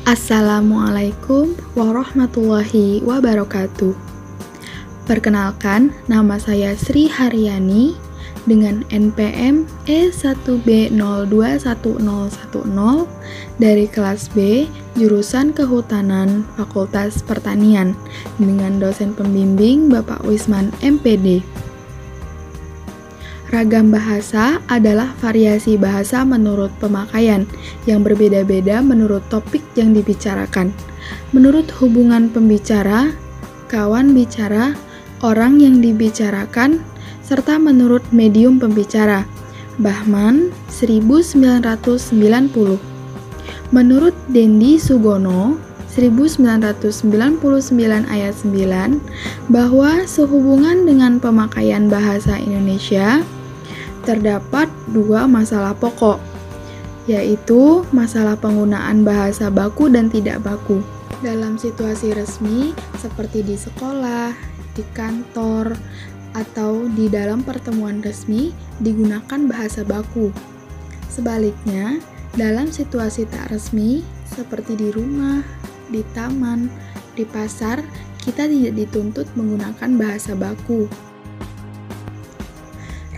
Assalamualaikum warahmatullahi wabarakatuh. Perkenalkan, nama saya Sri Haryani dengan NPM E1B021010 dari kelas B, jurusan Kehutanan, Fakultas Pertanian, dengan dosen pembimbing Bapak Wisman MPD. Ragam bahasa adalah variasi bahasa menurut pemakaian yang berbeda-beda menurut topik yang dibicarakan, menurut hubungan pembicara, kawan bicara, orang yang dibicarakan, serta menurut medium pembicara. Bahman, 1990. Menurut Dendi Sugono, 1999 ayat 9, bahwa sehubungan dengan pemakaian bahasa Indonesia, terdapat dua masalah pokok, yaitu masalah penggunaan bahasa baku dan tidak baku. Dalam situasi resmi, seperti di sekolah, di kantor, atau di dalam pertemuan resmi, digunakan bahasa baku. Sebaliknya, dalam situasi tak resmi, seperti di rumah, di taman, di pasar, kita tidak dituntut menggunakan bahasa baku.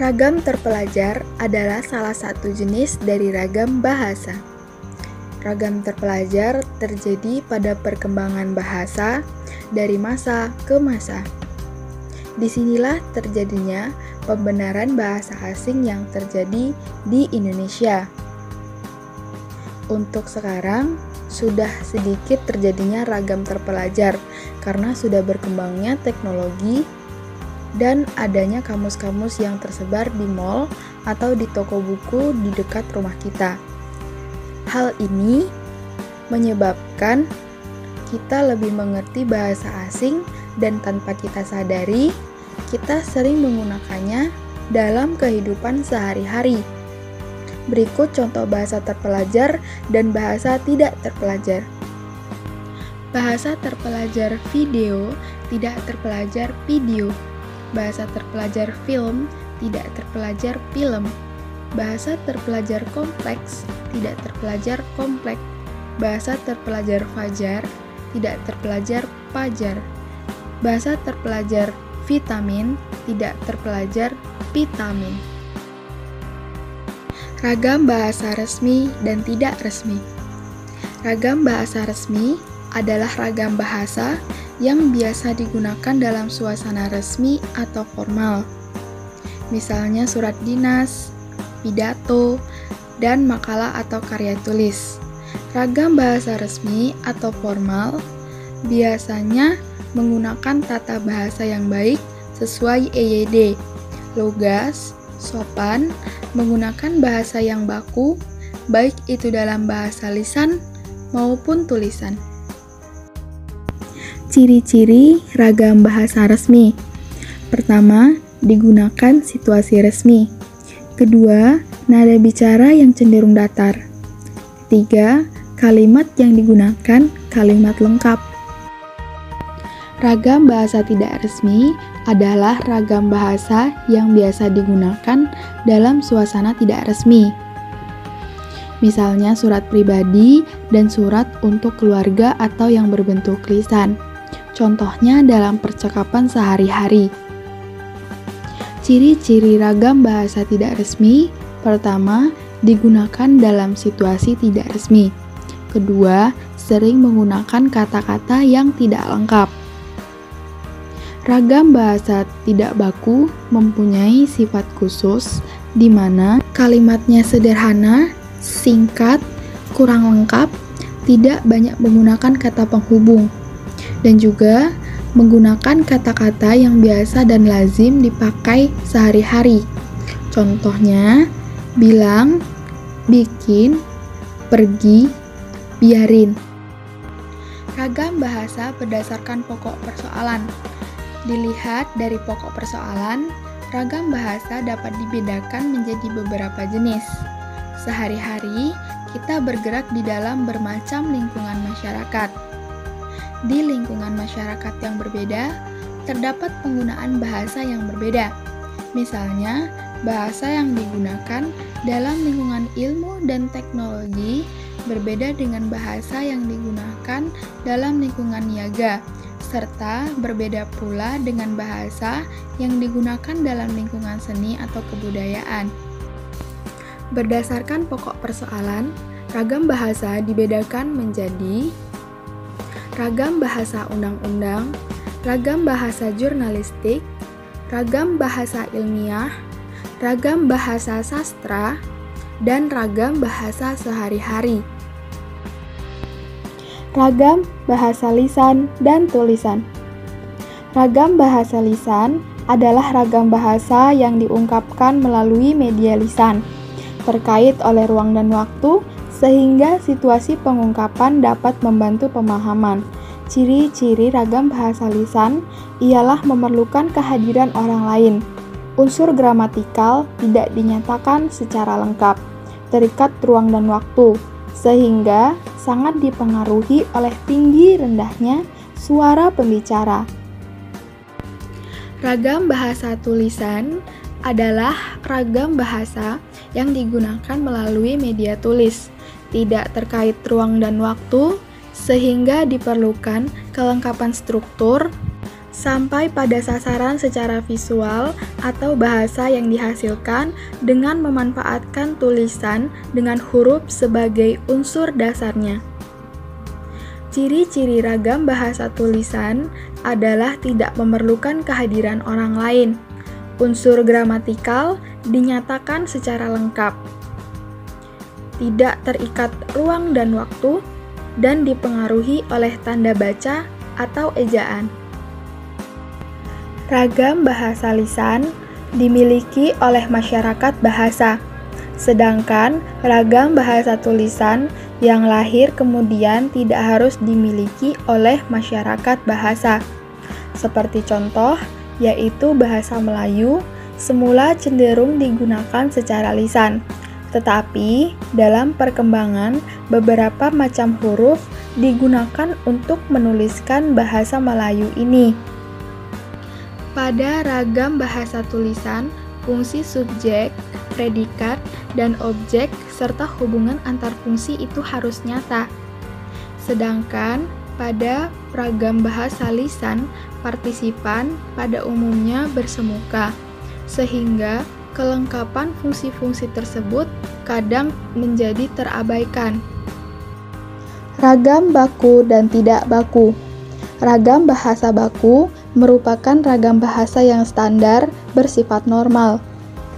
Ragam terpelajar adalah salah satu jenis dari ragam bahasa. Ragam terpelajar terjadi pada perkembangan bahasa dari masa ke masa. Disinilah terjadinya pembenaran bahasa asing yang terjadi di Indonesia. Untuk sekarang, sudah sedikit terjadinya ragam terpelajar karena sudah berkembangnya teknologi dan adanya kamus-kamus yang tersebar di mall atau di toko buku di dekat rumah kita. Hal ini menyebabkan kita lebih mengerti bahasa asing dan tanpa kita sadari, kita sering menggunakannya dalam kehidupan sehari-hari. Berikut contoh bahasa terpelajar dan bahasa tidak terpelajar. Bahasa terpelajar video, tidak terpelajar video. Bahasa terpelajar film, tidak terpelajar film. Bahasa terpelajar kompleks, tidak terpelajar kompleks. Bahasa terpelajar fajar, tidak terpelajar pajar. Bahasa terpelajar vitamin, tidak terpelajar vitamin. Ragam bahasa resmi dan tidak resmi. Ragam bahasa resmi adalah ragam bahasa yang biasa digunakan dalam suasana resmi atau formal. Misalnya surat dinas, pidato, dan makalah atau karya tulis. Ragam bahasa resmi atau formal biasanya menggunakan tata bahasa yang baik sesuai EYD, lugas, sopan, menggunakan bahasa yang baku, baik itu dalam bahasa lisan maupun tulisan. Ciri-ciri ragam bahasa resmi. Pertama, digunakan situasi resmi. Kedua, nada bicara yang cenderung datar. Ketiga, kalimat yang digunakan kalimat lengkap. Ragam bahasa tidak resmi adalah ragam bahasa yang biasa digunakan dalam suasana tidak resmi. Misalnya surat pribadi dan surat untuk keluarga atau yang berbentuk lisan. Contohnya dalam percakapan sehari-hari. Ciri-ciri ragam bahasa tidak resmi. Pertama, digunakan dalam situasi tidak resmi. Kedua, sering menggunakan kata-kata yang tidak lengkap. Ragam bahasa tidak baku mempunyai sifat khusus di mana kalimatnya sederhana, singkat, kurang lengkap, tidak banyak menggunakan kata penghubung, dan juga menggunakan kata-kata yang biasa dan lazim dipakai sehari-hari. Contohnya, bilang, bikin, pergi, biarin. Ragam bahasa berdasarkan pokok persoalan. Dilihat dari pokok persoalan, ragam bahasa dapat dibedakan menjadi beberapa jenis. Sehari-hari, kita bergerak di dalam bermacam lingkungan masyarakat. Di lingkungan masyarakat yang berbeda, terdapat penggunaan bahasa yang berbeda. Misalnya, bahasa yang digunakan dalam lingkungan ilmu dan teknologi berbeda dengan bahasa yang digunakan dalam lingkungan niaga, serta berbeda pula dengan bahasa yang digunakan dalam lingkungan seni atau kebudayaan. Berdasarkan pokok persoalan, ragam bahasa dibedakan menjadi ragam bahasa undang-undang, ragam bahasa jurnalistik, ragam bahasa ilmiah, ragam bahasa sastra, dan ragam bahasa sehari-hari. Ragam bahasa lisan dan tulisan. Ragam bahasa lisan adalah ragam bahasa yang diungkapkan melalui media lisan, terkait oleh ruang dan waktu, sehingga situasi pengungkapan dapat membantu pemahaman. Ciri-ciri ragam bahasa lisan ialah memerlukan kehadiran orang lain. Unsur gramatikal tidak dinyatakan secara lengkap, terikat ruang dan waktu, sehingga sangat dipengaruhi oleh tinggi rendahnya suara pembicara. Ragam bahasa tulisan adalah ragam bahasa yang digunakan melalui media tulis, tidak terkait ruang dan waktu, sehingga diperlukan kelengkapan struktur sampai pada sasaran secara visual atau bahasa yang dihasilkan dengan memanfaatkan tulisan dengan huruf sebagai unsur dasarnya. Ciri-ciri ragam bahasa tulisan adalah tidak memerlukan kehadiran orang lain. Unsur gramatikal dinyatakan secara lengkap, tidak terikat ruang dan waktu, dan dipengaruhi oleh tanda baca atau ejaan. Ragam bahasa lisan dimiliki oleh masyarakat bahasa, sedangkan ragam bahasa tulisan yang lahir kemudian tidak harus dimiliki oleh masyarakat bahasa. Seperti contoh, yaitu bahasa Melayu, semula cenderung digunakan secara lisan, tetapi dalam perkembangan beberapa macam huruf digunakan untuk menuliskan bahasa Melayu ini. Pada ragam bahasa tulisan, fungsi subjek, predikat, dan objek serta hubungan antar fungsi itu harus nyata. Sedangkan pada ragam bahasa lisan, partisipan pada umumnya bersemuka, sehingga kelengkapan fungsi-fungsi tersebut kadang menjadi terabaikan. Ragam baku dan tidak baku. Ragam bahasa baku merupakan ragam bahasa yang standar bersifat normal.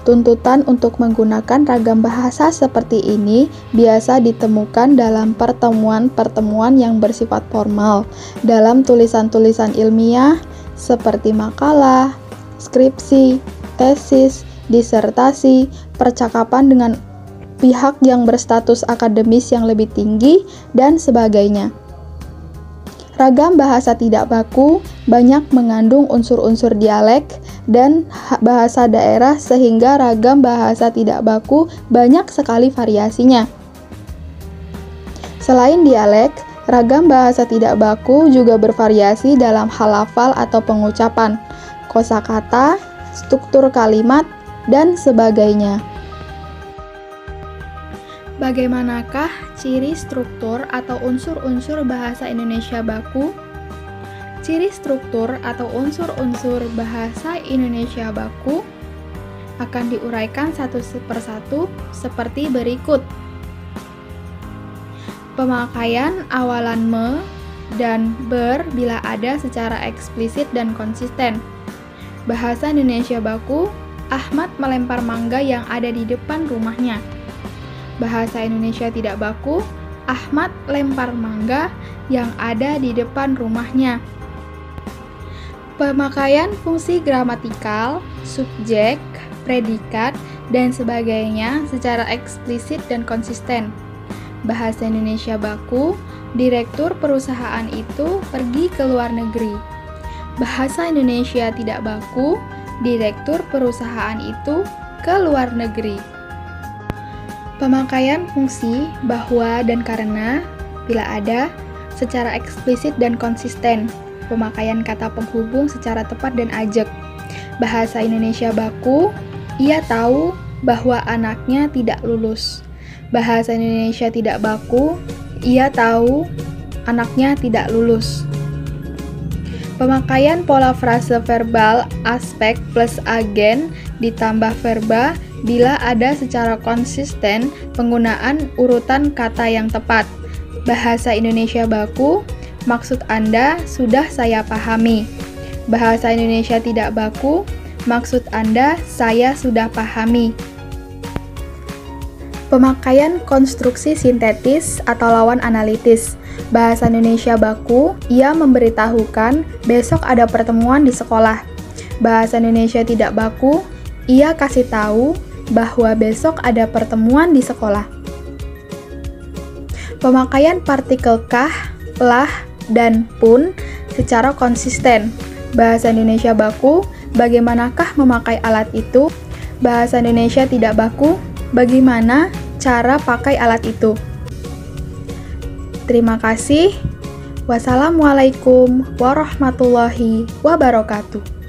Tuntutan untuk menggunakan ragam bahasa seperti ini biasa ditemukan dalam pertemuan-pertemuan yang bersifat formal, dalam tulisan-tulisan ilmiah seperti makalah, skripsi, tesis, disertasi, percakapan dengan pihak yang berstatus akademis yang lebih tinggi, dan sebagainya. Ragam bahasa tidak baku banyak mengandung unsur-unsur dialek dan bahasa daerah, sehingga ragam bahasa tidak baku banyak sekali variasinya. Selain dialek, ragam bahasa tidak baku juga bervariasi dalam hal lafal atau pengucapan, kosakata, struktur kalimat, dan sebagainya. Bagaimanakah ciri struktur atau unsur-unsur bahasa Indonesia baku? Ciri struktur atau unsur-unsur bahasa Indonesia baku akan diuraikan satu persatu seperti berikut. Pemakaian awalan me dan ber bila ada secara eksplisit dan konsisten. Bahasa Indonesia baku, Ahmad melempar mangga yang ada di depan rumahnya. Bahasa Indonesia tidak baku, Ahmad lempar mangga yang ada di depan rumahnya. Pemakaian fungsi gramatikal, subjek, predikat, dan sebagainya secara eksplisit dan konsisten. Bahasa Indonesia baku, direktur perusahaan itu pergi ke luar negeri. Bahasa Indonesia tidak baku, direktur perusahaan itu ke luar negeri. Pemakaian fungsi bahwa dan karena bila ada secara eksplisit dan konsisten. Pemakaian kata penghubung secara tepat dan ajak. Bahasa Indonesia baku, ia tahu bahwa anaknya tidak lulus. Bahasa Indonesia tidak baku, ia tahu anaknya tidak lulus. Pemakaian pola frase verbal aspek plus agen ditambah verba bila ada secara konsisten penggunaan urutan kata yang tepat. Bahasa Indonesia baku, maksud Anda sudah saya pahami. Bahasa Indonesia tidak baku, maksud Anda saya sudah pahami. Pemakaian konstruksi sintetis atau lawan analitis. Bahasa Indonesia baku, ia memberitahukan besok ada pertemuan di sekolah. Bahasa Indonesia tidak baku, ia kasih tahu bahwa besok ada pertemuan di sekolah. Pemakaian partikel kah, lah, dan pun secara konsisten. Bahasa Indonesia baku, bagaimanakah memakai alat itu? Bahasa Indonesia tidak baku, bagaimana cara pakai alat itu? Terima kasih. Wassalamualaikum warahmatullahi wabarakatuh.